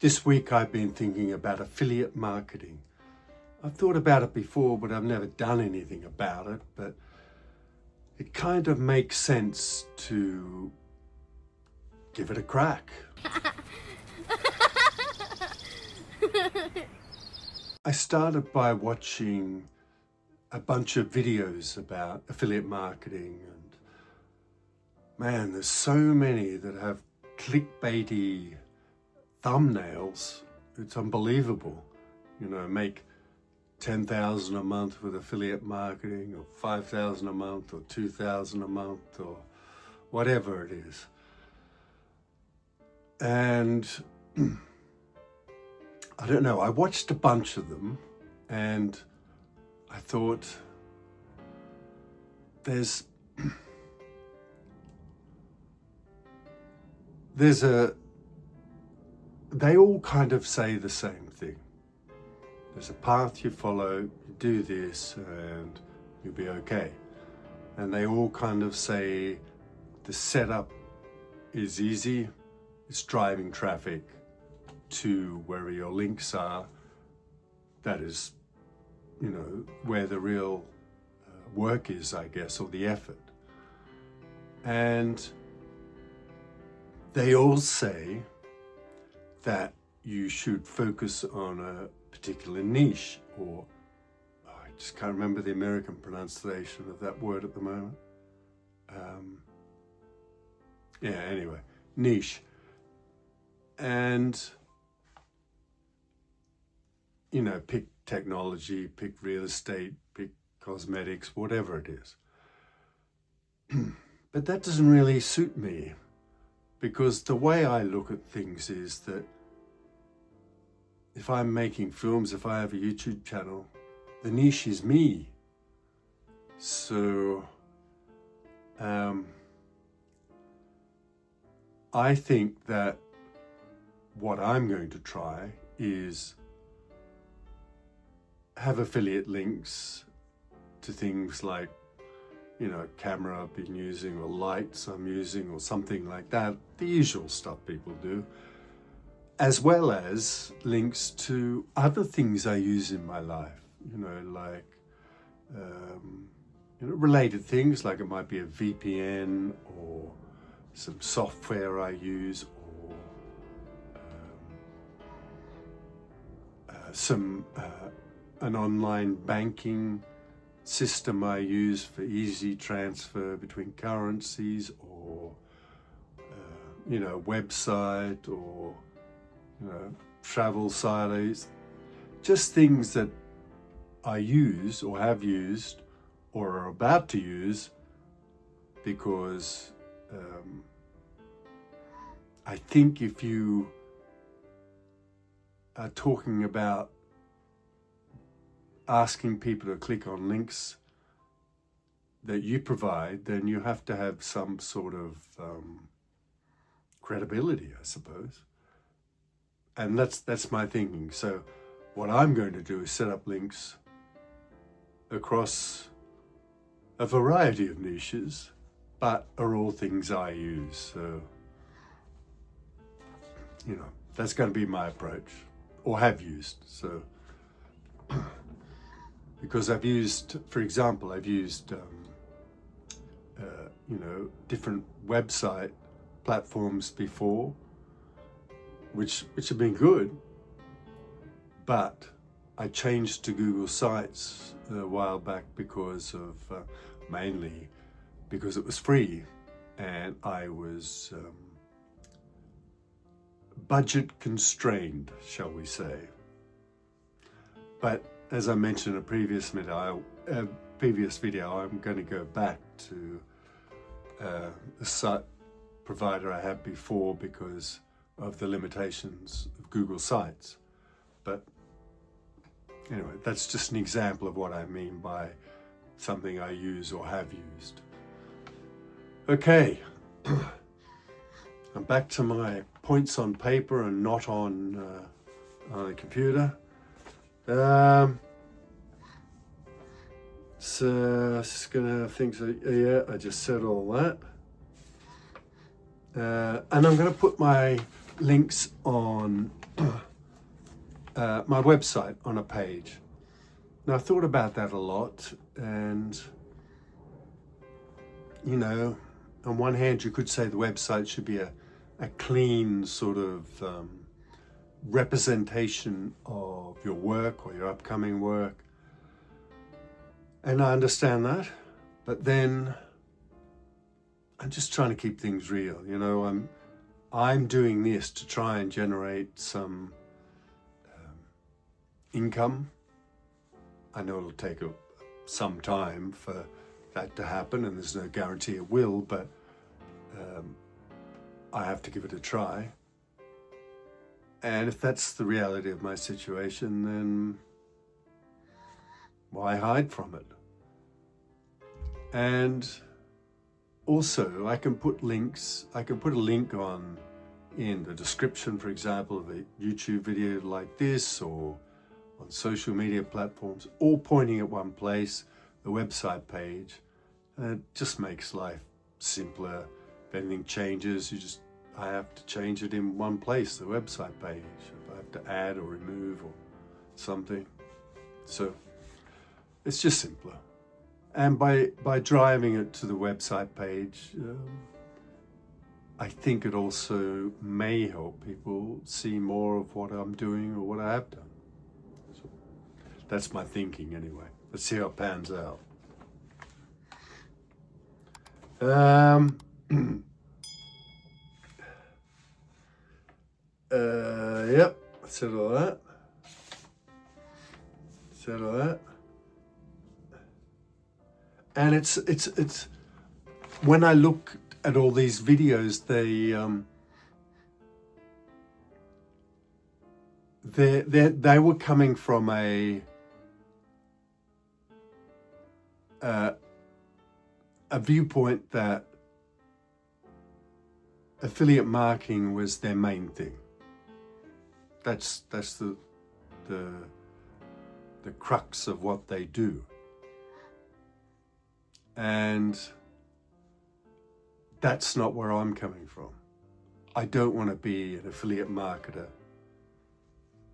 This week I've been thinking about affiliate marketing. I've thought about it before, but I've never done anything about it, but it kind of makes sense to give it a crack. I started by watching a bunch of videos about affiliate marketing, and man, there's so many that have clickbaity thumbnails. It's unbelievable. Make 10,000 a month with affiliate marketing, or 5,000 a month, or 2,000 a month, or whatever it is. And I don't know, I watched a bunch of them and I thought they all kind of say the same thing. There's a path you follow, you do this and you'll be okay. And they all kind of say the setup is easy, it's driving traffic to where your links are. That is, where the real work is, I guess, or the effort. And they all say that you should focus on a particular niche, or I just can't remember the American pronunciation of that word at the moment. Anyway, niche. And, pick technology, pick real estate, pick cosmetics, whatever it is. But that doesn't really suit me, because the way I look at things is that if I'm making films, if I have a YouTube channel, the niche is me. So I think that what I'm going to try is have affiliate links to things like, camera I've been using, or lights I'm using, or something like that, the usual stuff people do, as well as links to other things I use in my life, related things, like it might be a VPN or some software I use, or an online banking system I use for easy transfer between currencies, or website, or travel sites, just things that I use or have used or are about to use, because I think if you are talking about asking people to click on links that you provide, then you have to have some sort of credibility, I suppose. And that's my thinking. So what I'm going to do is set up links across a variety of niches, but are all things I use. So, that's going to be my approach, or have used. So, because I've used, for example, different website platforms before, which have been good, but I changed to Google Sites a while back because of, mainly because it was free, and I was budget constrained, shall we say. But as I mentioned in a previous video, I'm going to go back to the site provider I had before because of the limitations of Google Sites. But anyway, that's just an example of what I mean by something I use or have used. Okay, I'm back to my points on paper and not on a computer. So just gonna think, so yeah, I just said all that. And I'm gonna put my links on my website on a page. Now I thought about that a lot, and you know, on one hand you could say the website should be a clean sort of representation of your work or your upcoming work, and I understand that, but then I'm just trying to keep things real. You know, I'm doing this to try and generate some income. I know it'll take some time for that to happen, and there's no guarantee it will, but I have to give it a try. And if that's the reality of my situation, then why hide from it? And also, I can put links. I can put a link on in the description, for example, of a YouTube video like this, or on social media platforms, all pointing at one place, the website page. And it just makes life simpler. If anything changes, I have to change it in one place, the website page. If I have to add or remove or something. So it's just simpler. And by driving it to the website page, I think it also may help people see more of what I'm doing or what I have done. So that's my thinking anyway. Let's see how it pans out. Yep, said all that. And it's when I look at all these videos, they were coming from a viewpoint that affiliate marketing was their main thing. That's the crux of what they do. And that's not where I'm coming from. I don't want to be an affiliate marketer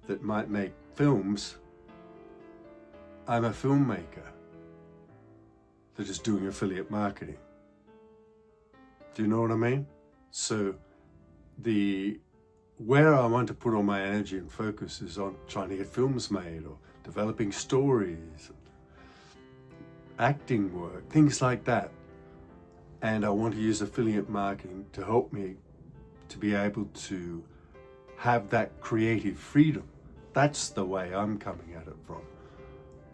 that might make films. I'm a filmmaker that is doing affiliate marketing. Do you know what I mean? So where I want to put all my energy and focus is on trying to get films made, or developing stories, acting work, things like that. And I want to use affiliate marketing to help me to be able to have that creative freedom. That's the way I'm coming at it from.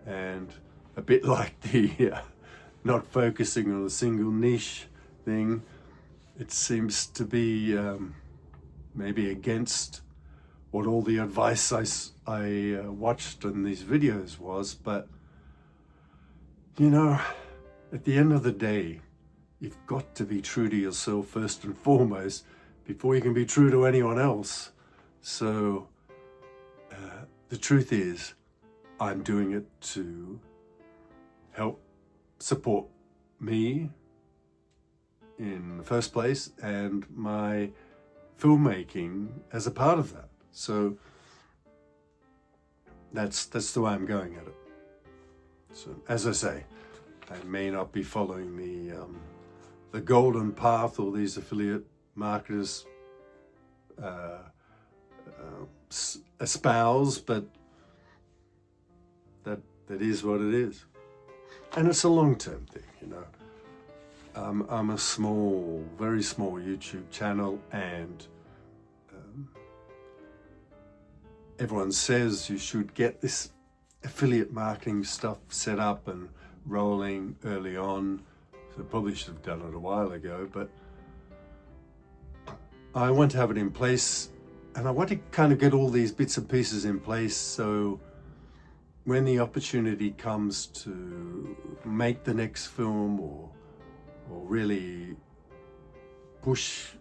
And a bit like the not focusing on a single niche thing, it seems to be maybe against what all the advice I watched in these videos was. But, you know, at the end of the day, you've got to be true to yourself first and foremost before you can be true to anyone else. So the truth is, I'm doing it to help support me in the first place, and my filmmaking as a part of that. So that's the way I'm going at it. So as I say, I may not be following the golden path all these affiliate marketers espouse, but that is what it is. And it's a long-term thing, you know. I'm a very small YouTube channel, and everyone says you should get this affiliate marketing stuff set up and rolling early on. So I probably should have done it a while ago, but I want to have it in place, and I want to kind of get all these bits and pieces in place, so when the opportunity comes to make the next film, or really push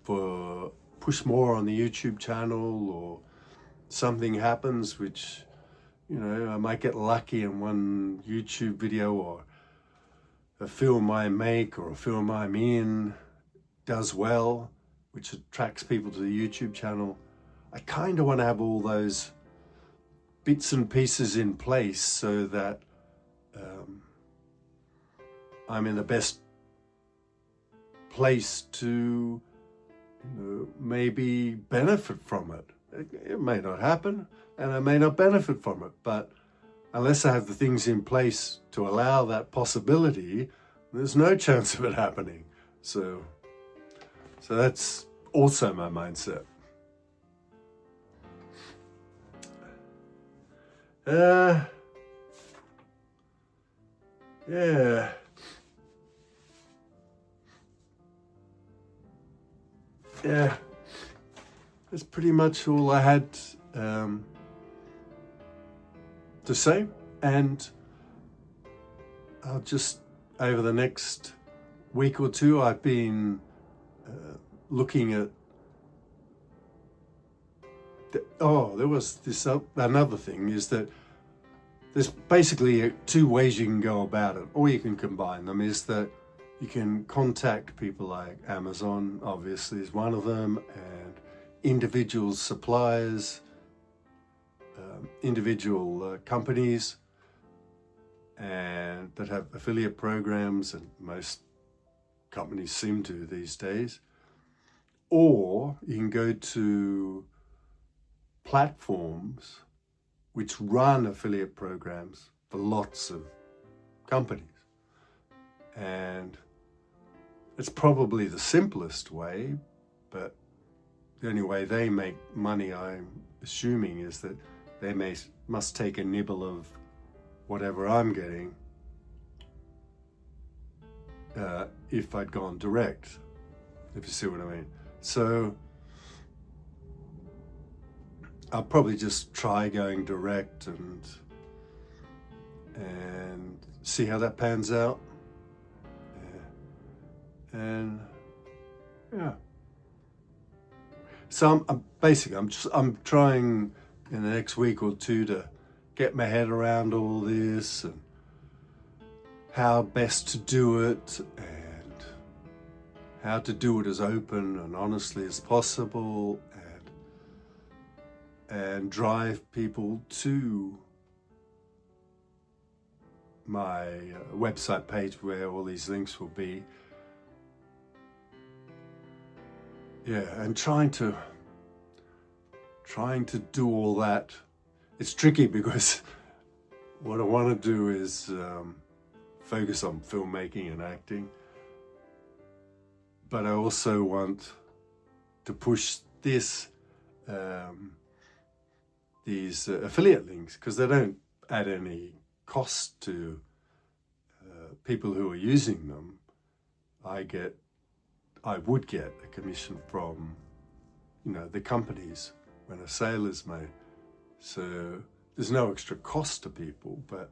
more on the YouTube channel, or something happens which, you know, I might get lucky in one YouTube video, or a film I make or a film I'm in does well, which attracts people to the YouTube channel. I kind of want to have all those bits and pieces in place so that I'm in the best place to maybe benefit from it. It may not happen and I may not benefit from it, but unless I have the things in place to allow that possibility, there's no chance of it happening. So that's also my mindset. Yeah. Yeah. That's pretty much all I had to say, and I'll just, over the next week or two, I've been looking at there was this another thing is that there's basically two ways you can go about it, or you can combine them. Is that you can contact people like Amazon, obviously is one of them, and individual suppliers, individual companies, and that have affiliate programs, and most companies seem to these days. Or you can go to platforms which run affiliate programs for lots of companies. And it's probably the simplest way, but the only way they make money, I'm assuming, is that they must take a nibble of whatever I'm getting if I'd gone direct, if you see what I mean. So I'll probably just try going direct and see how that pans out. Yeah. And yeah. So I'm trying in the next week or two to get my head around all this and how best to do it and how to do it as open and honestly as possible, and drive people to my website page where all these links will be. Yeah, and trying to do all that. It's tricky because what I want to do is focus on filmmaking and acting, but I also want to push these affiliate links, because they don't add any cost to people who are using them. I would get a commission from, the companies when a sale is made. So there's no extra cost to people, but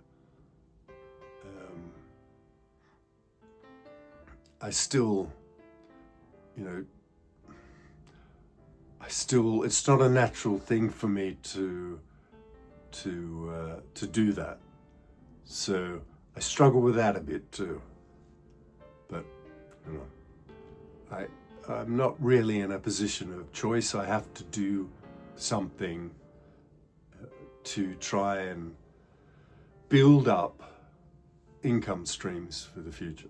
I still, it's not a natural thing for me to do that. So I struggle with that a bit too. But I'm not really in a position of choice. I have to do something to try and build up income streams for the future.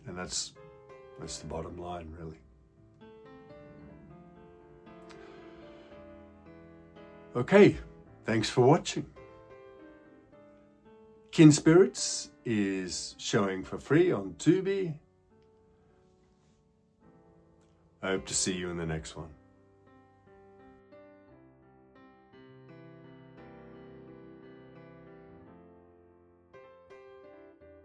And that's the bottom line, really. Okay, thanks for watching. Kin Spirits is showing for free on Tubi. I hope to see you in the next one.